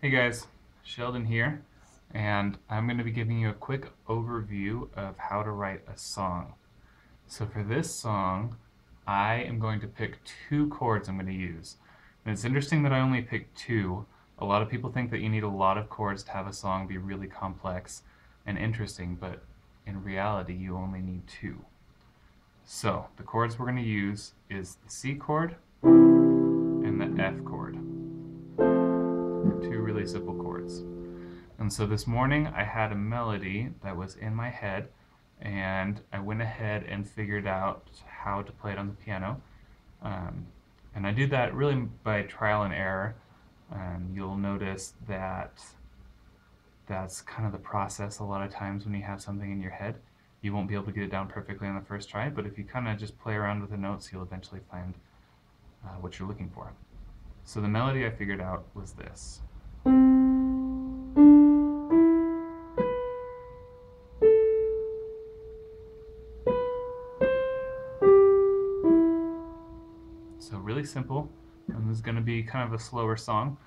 Hey guys, Sheldon here, and I'm going to be giving you a quick overview of how to write a song. So for this song, I am going to pick two chords I'm going to use. And it's interesting that I only picked two. A lot of people think that you need a lot of chords to have a song be really complex and interesting, but in reality you only need two. So the chords we're going to use is the C chord and the F chord. Two really simple chords. And so this morning I had a melody that was in my head, and I went ahead and figured out how to play it on the piano. And I do that really by trial and error. You'll notice that that's kind of the process a lot of times when you have something in your head. You won't be able to get it down perfectly on the first try, but if you kind of just play around with the notes, you'll eventually find what you're looking for. So the melody I figured out was this. So really simple, and this is going to be kind of a slower song.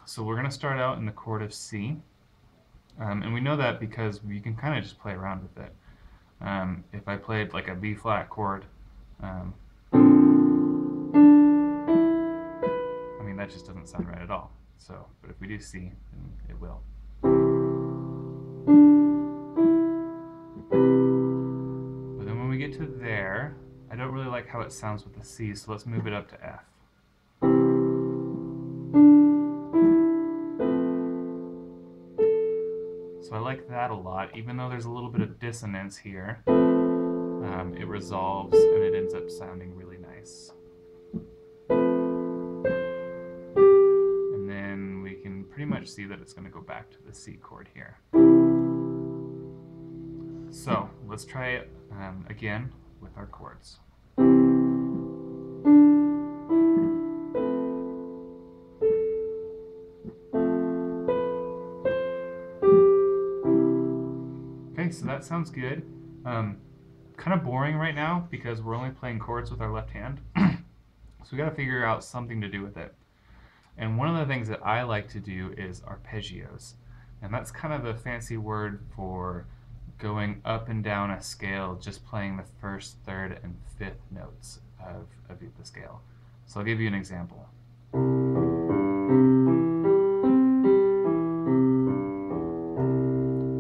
So we're going to start out in the chord of C, and we know that because you can kind of just play around with it. If I played like a B flat chord, I mean that just doesn't sound right at all. So, but if we do C, then it will. But then when we get to there, I don't really like how it sounds with the C, so let's move it up to F. So I like that a lot, even though there's a little bit of dissonance here. It resolves and it ends up sounding really nice. And then we can pretty much see that it's going to go back to the C chord here. So let's try it again with our chords. Okay, so that sounds good. Kind of boring right now because we're only playing chords with our left hand. So we got to figure out something to do with it. And one of the things that I like to do is arpeggios. And that's kind of a fancy word for going up and down a scale, just playing the first, third, and fifth notes of the scale. So I'll give you an example.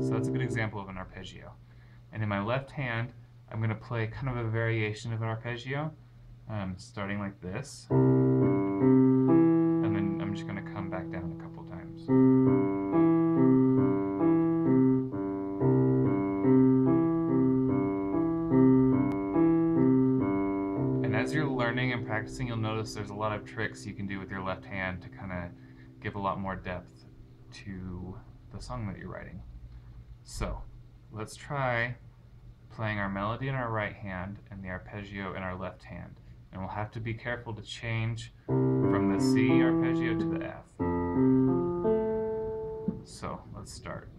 So that's a good example of an arpeggio. And in my left hand, I'm going to play kind of a variation of an arpeggio, starting like this. And then I'm just going to come back down a couple times. And as you're learning and practicing, you'll notice there's a lot of tricks you can do with your left hand to kind of give a lot more depth to the song that you're writing. So let's try playing our melody in our right hand and the arpeggio in our left hand. And we'll have to be careful to change from the C arpeggio to the F. So let's start.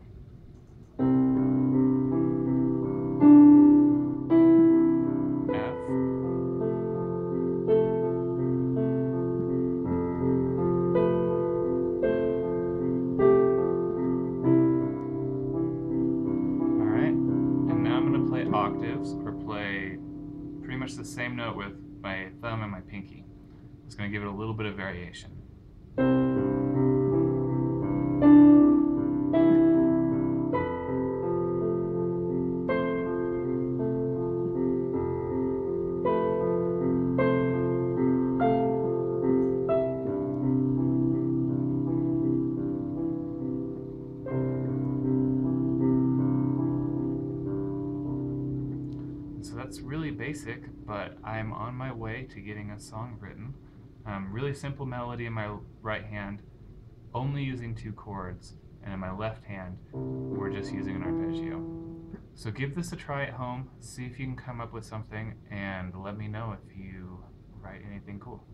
Octaves, or play pretty much the same note with my thumb and my pinky. It's going to give it a little bit of variation. So that's really basic, but I'm on my way to getting a song written. Really simple melody in my right hand, only using two chords, and in my left hand, we're just using an arpeggio. So give this a try at home, see if you can come up with something, and let me know if you write anything cool.